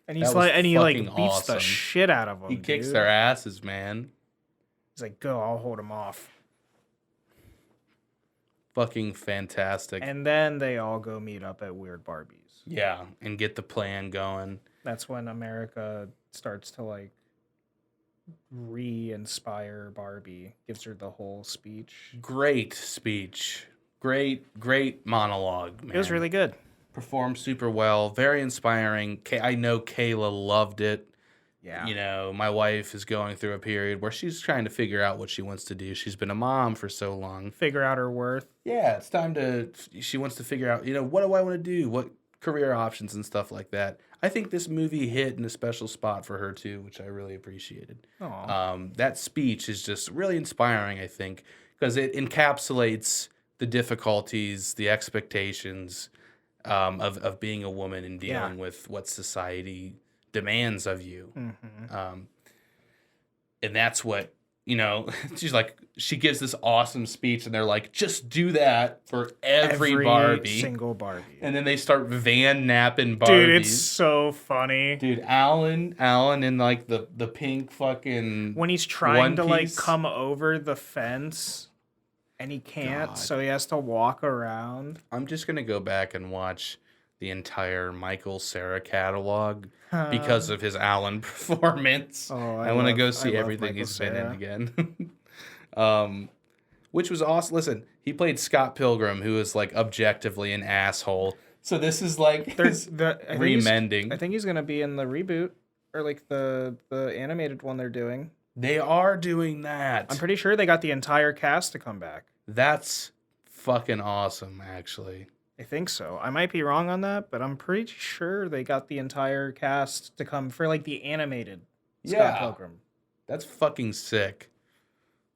and he's That was like, and he fucking like beats the awesome. shit out of them. He kicks dude. their asses, man. He's like, go, I'll hold him off. Fucking fantastic. And then they all go meet up at Weird Barbie's. Yeah, and get the plan going. That's when America starts to like re-inspire Barbie, gives her the whole speech. Great speech. Great monologue, man. It was really good. Performed super well. Very inspiring. I know Kayla loved it. Yeah. You know, my wife is going through a period where she's trying to figure out what she wants to do. She's been a mom for so long. Figure out her worth. Yeah, it's time she wants to figure out, what do I want to do? What career options and stuff like that. I think this movie hit in a special spot for her too, which I really appreciated. Aw. That speech is just really inspiring, I think, because it encapsulates the difficulties, the expectations of being a woman and dealing with what society demands of you. Mm-hmm. And that's what, she gives this awesome speech and they're like, just do that for every Barbie. Single Barbie. And then they start van napping Barbies. Dude, it's so funny. Dude, Alan in like the pink fucking When he's trying to like piece. come over the fence and he can't, God. so he has to walk around. I'm just gonna go back and watch the entire Michael Cera catalog because of his Alan performance. Oh, I want to go see I love everything Michael he's been Cera. in again. Which was awesome. Listen, he played Scott Pilgrim, who is like objectively an asshole. So this is like his remending. I think he's gonna be in the reboot or like the animated one they're doing. They are doing that. I'm pretty sure they got the entire cast to come back. That's fucking awesome, actually. I think so. I might be wrong on that, but I'm pretty sure they got the entire cast to come for like the animated Scott Pilgrim. That's fucking sick.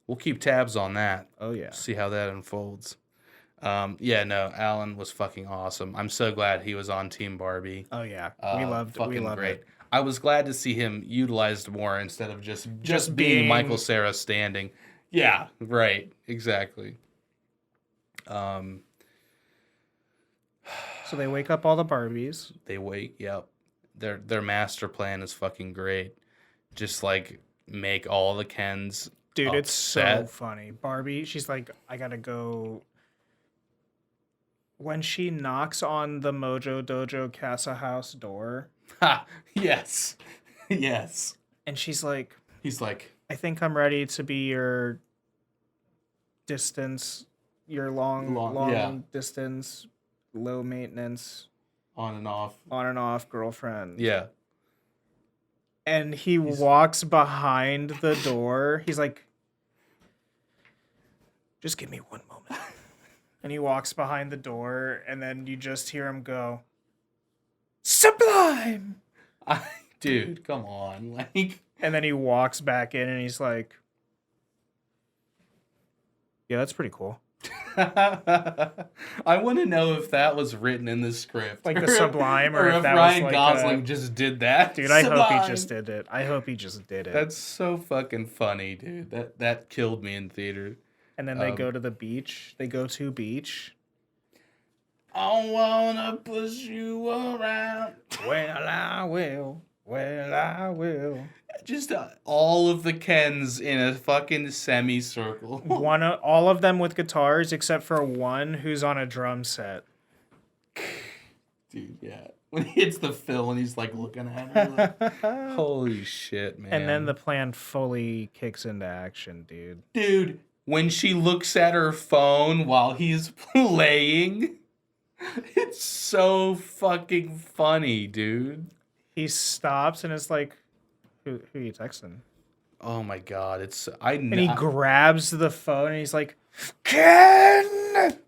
We'll keep tabs on that. Oh yeah. See how that unfolds. Yeah, no, Alan was fucking awesome. I'm so glad he was on Team Barbie. Oh yeah. We loved it. I was glad to see him utilized more instead of just being being Michael Cera standing. Yeah, right. Exactly. So they wake up all the Barbies. Yep. Their master plan is fucking great. Just like make all the Kens Dude, upset. It's so funny. Barbie, she's like, I gotta go. When she knocks on the Mojo Dojo Casa House door. Ha! Yes. Yes. And she's like, he's like, I think I'm ready to be your distance, your long distance, low maintenance, on and off girlfriend. Yeah. And he walks behind the door. He's like, just give me one moment. And he walks behind the door, and then you just hear him go, Sublime! Dude, come on. Like, and then he walks back in, and he's like, yeah, that's pretty cool. I want to know if that was written in the script. Like the Sublime, or if if that Ryan was like Gosling just did that. Dude, Sublime. I hope he just did it. That's so fucking funny, dude. That killed me in theater. And then they go to the beach. I wanna push you around. Well, I will. Just all of the Kens in a fucking semicircle. All of them with guitars, except for one who's on a drum set. Dude, yeah. When he hits the fill and he's like looking at him. Like, holy shit, man. And then the plan fully kicks into action, dude. Dude, when she looks at her phone while he's playing, it's so fucking funny, dude. He stops and is like, who are you texting? Oh my god, and he grabs the phone and he's like, Ken!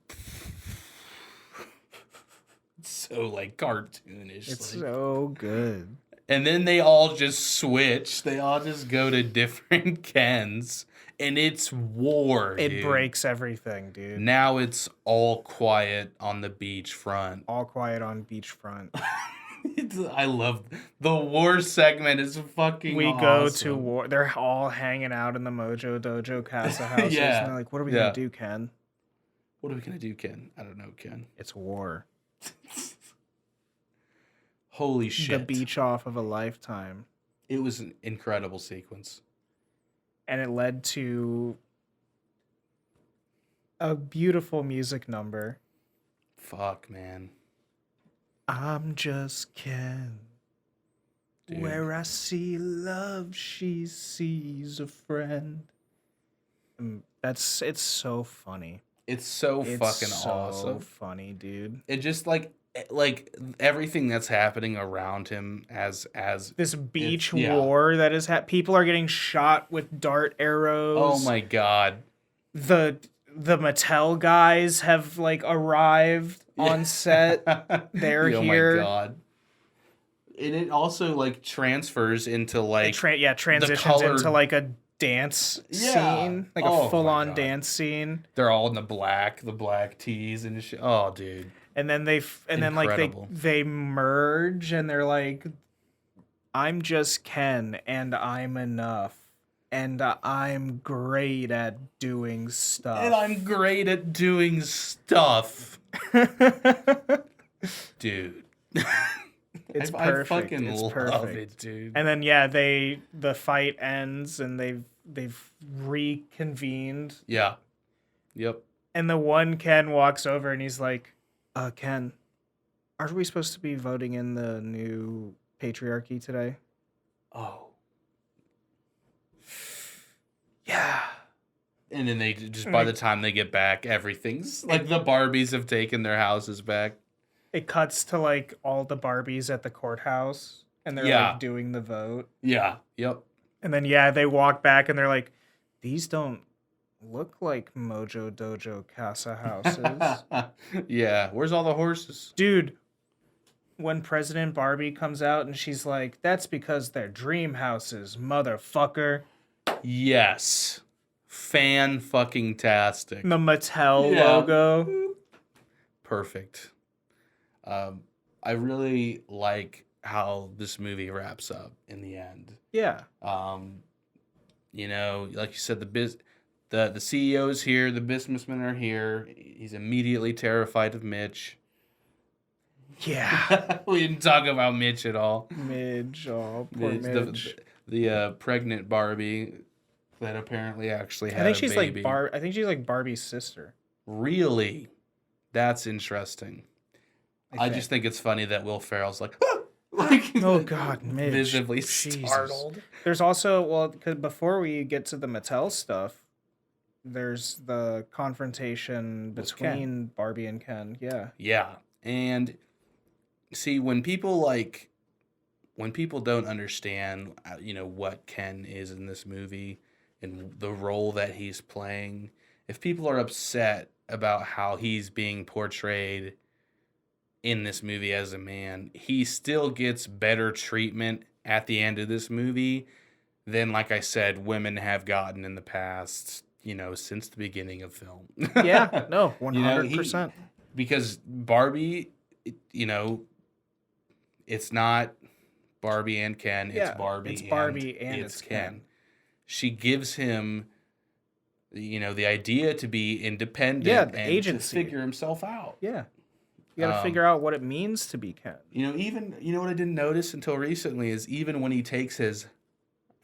It's so like cartoonish. It's so good. And then they all just switch. They all just go to different Kens. And it's war, It breaks everything, dude. Now it's all quiet on the beachfront. All quiet on beachfront. I love the war segment is fucking awesome. Go to war. They're all hanging out in the Mojo Dojo Casa houses. Yeah. And they're like, what are we going to do, Ken? What are we going to do, Ken? I don't know, Ken. It's war. Holy shit. The beach off of a lifetime. It was an incredible sequence. And it led to a beautiful music number. Fuck, man. I'm just Ken. Dude. Where I see love, she sees a friend. It's so funny. It's so fucking awesome. Funny, dude. It just like everything that's happening around him as this beach war that is people are getting shot with dart arrows. Oh my god. The Mattel guys have like arrived on set. They're here. Oh my god. And it also like transfers into like transitions into like a dance scene, like a full-on dance scene. They're all in the black tees and shit. Oh, dude. And then they merge and they're like, I'm just Ken and I'm enough and I'm great at doing stuff. Dude. It's perfect. I fucking it's love perfect. it, dude. And then the fight ends and they've reconvened. Yeah. Yep. And the one Ken walks over and he's like, Ken, aren't we supposed to be voting in the new patriarchy today? Oh. Yeah. And then they just, by the time they get back, everything's like the Barbies have taken their houses back. It cuts to like all the Barbies at the courthouse and they're like doing the vote. Yeah. Yep. And then, they walk back and they're like, these don't look like Mojo Dojo Casa houses. Yeah. Where's all the horses? Dude, when President Barbie comes out and she's like, "That's because they're dream houses, motherfucker." Yes. Fan-fucking-tastic. The Mattel Yeah. logo. Perfect. I really like how this movie wraps up in the end. Yeah. You know, like you said, the CEO's here, the businessmen are here. He's immediately terrified of Mitch. Yeah. We didn't talk about Mitch at all. Midge. Oh, poor Mitch, Midge. the pregnant Barbie that apparently actually had I think a she's baby. I think she's like Barbie's sister. Really? That's interesting. I just think it's funny that Will Ferrell's like, ah! Like, oh God, Midge. visibly Jesus. startled. There's also, well, 'cause before we get to the Mattel stuff, there's the confrontation With between Barbie and Ken. Yeah. Yeah. And see, when people don't understand, you know, what Ken is in this movie and the role that he's playing, if people are upset about how he's being portrayed in this movie as a man, he still gets better treatment at the end of this movie than, like I said, women have gotten in the past, you know, since the beginning of film. Yeah. No, You know, 100%. because Barbie, you know, it's not Barbie and Ken. Yeah, It's Barbie. it's Barbie and it's it's Ken. Ken. She gives him, you know, the idea to be independent. Yeah, the and agency. to figure himself out. Yeah. You got to figure out what it means to be Ken. You know, you know what I didn't notice until recently is even when he takes his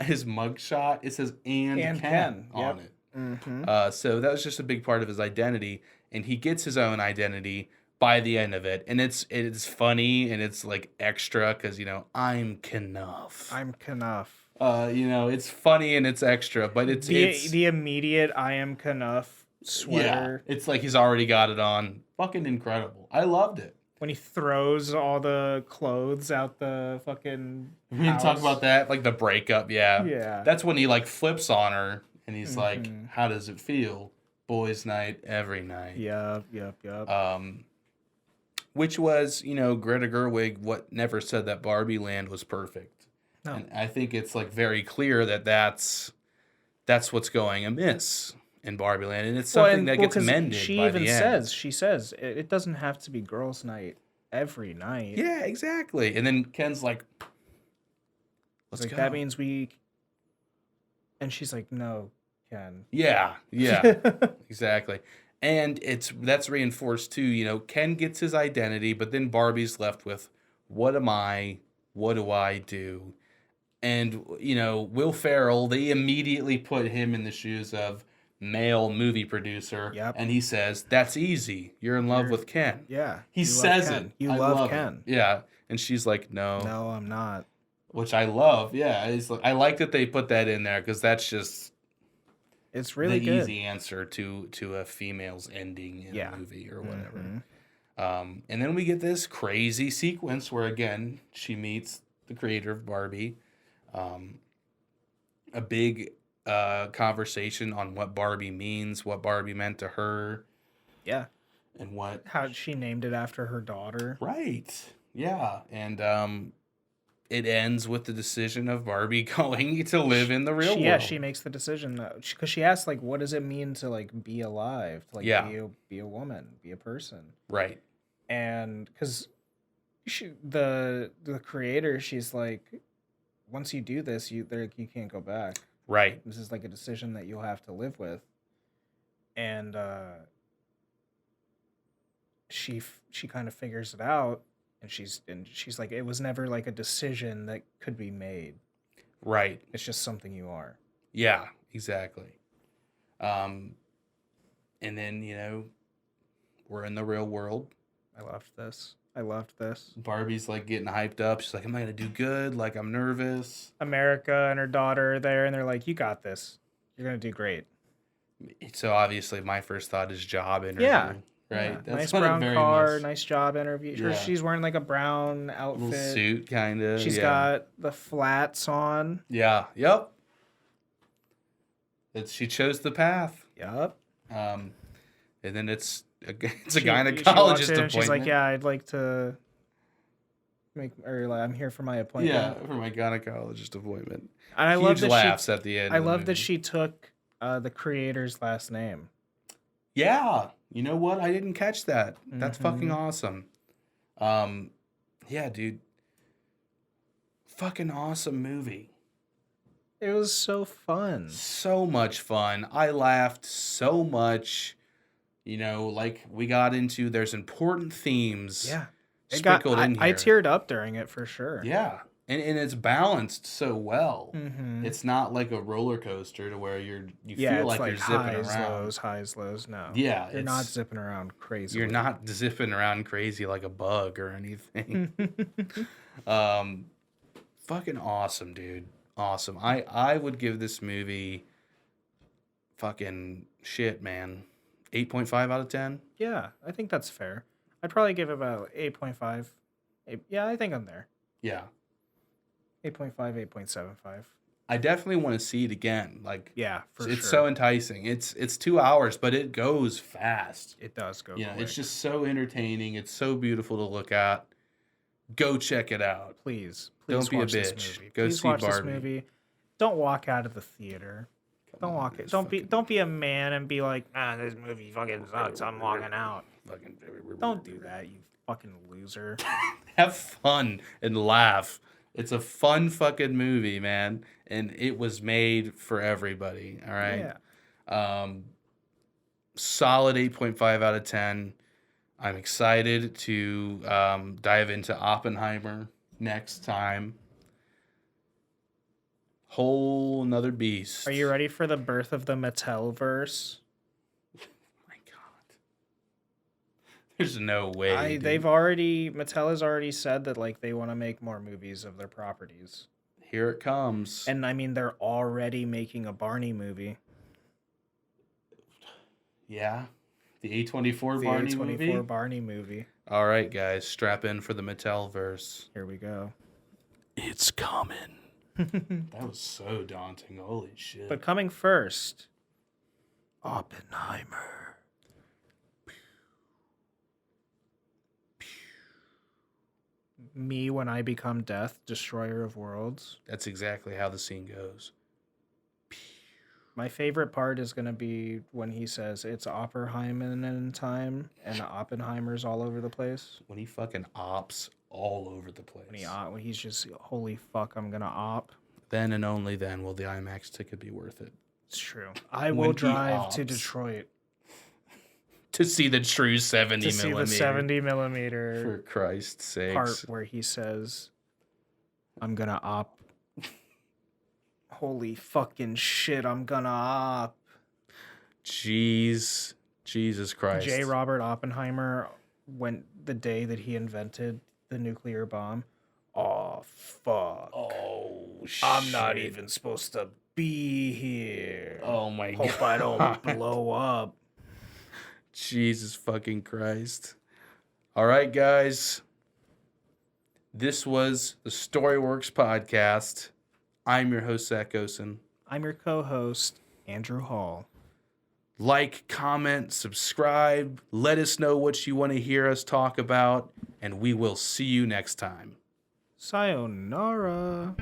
mugshot, it says and Ken on it. Mm-hmm. So that was just a big part of his identity, and he gets his own identity by the end of it, and it's funny and it's like extra because, you know, I'm Kenough. I'm Kenough. You know, it's funny and it's extra, but it's the immediate I am Kenough sweater. Yeah, it's like he's already got it on. Fucking incredible. I loved it. When he throws all the clothes out the fucking We didn't talk house. about that, like the breakup. Yeah, Yeah. That's when he like flips on her and he's like, "How does it feel? Boys' night every night." Yep. Which was, you know, Greta Gerwig never said that Barbie Land was perfect. No. And I think it's like very clear that that's what's going amiss in Barbie Land, and it's something that gets 'cause mended she by even the end. she says it doesn't have to be girls' night every night. Yeah, exactly. And then Ken's like, "Let's Like, go." that means we. And she's like, "No, Ken." Yeah, exactly. And that's reinforced too. You know, Ken gets his identity, but then Barbie's left with, "What am I? What do I do?" And, you know, Will Ferrell, they immediately put him in the shoes of male movie producer. Yep. And he says, "That's easy. You're in love with Ken." Yeah. He you love says Ken. it. You I love it. Ken. Yeah. And she's like, "No." No, I'm not. Which I love. Yeah. It's like, I like that they put that in there because that's just It's really the good. easy answer to a female's ending in a movie or whatever. And then we get this crazy sequence where, again, she meets the creator of Barbie. A big conversation on what Barbie means, what Barbie meant to her, Yeah. and what... How she named it after her daughter. Right. Yeah. And it ends with the decision of Barbie going to live in the real world. Yeah, she makes the decision because she asks, like, what does it mean to, like, be alive, to, like, be a woman, be a person, Right. and because the creator, she's like, once you do this, you can't go back. Right. This is like a decision that you'll have to live with, and she kind of figures it out, and she's like, it was never like a decision that could be made. Right. It's just something you are. Yeah, exactly. And then, you know, we're in the real world. I loved this. Barbie's like getting hyped up. She's like, "Am I gonna do good? Like, I'm nervous." America and her daughter are there, and they're like, "You got this. You're gonna do great." So obviously, my first thought is job interview. Yeah. Right. Yeah. That's Nice what it brown very car, much- nice job interview. Yeah. She's wearing like a brown outfit. little suit, kind of. She's got the flats on. Yeah. Yep. She chose the path. Yup. And then it's a She walks gynecologist in appointment. and she's like, "Yeah, I'd like to I'm here for my appointment. Yeah, for my gynecologist appointment. And I Huge love that laughs at the end. I of the love that movie. she took the creator's last name. Yeah, you know what? I didn't catch that. That's fucking Mhm. awesome. Yeah, dude. Fucking awesome movie. It was so fun. So much fun. I laughed so much. You know, like we got into, there's important themes Yeah. sprinkled in here. I teared up during it for sure. Yeah. And it's balanced so well. Mm-hmm. It's not like a roller coaster to where you Yeah, feel it's like you're zipping highs, around. highs, lows. No. Yeah, You're not it's- zipping around crazy. You're not zipping around crazy like a bug or anything. Fucking awesome, dude. Awesome. I would give this movie fucking shit, man. 8.5 out of 10. Yeah, I think that's fair. I'd probably give it about 8.5. Yeah, I think I'm there. Yeah. 8.5, 8.75. I definitely want to see it again. Like, Yeah, for it's sure. so enticing. It's 2 hours, but it goes fast. It does go You know, quick. it's just so entertaining. It's so beautiful to look at. Go check it out. Please Don't be a watch this bitch. movie. Go Please see watch Barbie. this movie. Don't walk out of the theater. Come on, it's Don't fucking- be a man and be like, this movie fucking sucks. I'm walking out. Fucking- Don't do that, you fucking loser. Have fun and laugh. It's a fun fucking movie, man. And it was made for everybody. All right. Yeah. Solid 8.5 out of 10. I'm excited to dive into Oppenheimer next time. Whole another beast. Are you ready for the birth of the Mattelverse? My God. There's no way. dude. Mattel has already said that like they want to make more movies of their properties. Here it comes. And I mean they're already making a Barney movie. Yeah. The A24 The Barney A24 movie. Barney movie. All right, guys, strap in for the Mattelverse. Here we go. It's coming. That was so daunting. Holy shit. But coming first, Oppenheimer. Me when I become death, destroyer of worlds. That's exactly how the scene goes. My favorite part is going to be when he says it's Oppenheimer time and Oppenheimer's all over the place. When he fucking ops all over the place. When he's just, holy fuck, I'm going to op. Then and only then will the IMAX ticket be worth it. It's true. I When will he drive to ops. Detroit To see the true 70 to see millimeter. the 70 millimeter For Christ's sakes. part where he says, I'm going to op. Holy fucking shit, I'm going to op. Jesus Christ. J. Robert Oppenheimer went the day that he invented the nuclear bomb. Oh, fuck. Oh, shit. I'm not even supposed to be here. Oh, my God. Hope I don't blow up. Jesus fucking Christ. All right, guys. This was the Storyworks podcast. I'm your host, Zach Gosen. I'm your co-host, Andrew Hall. Like, comment, subscribe. Let us know what you want to hear us talk about, and we will see you next time. Sayonara.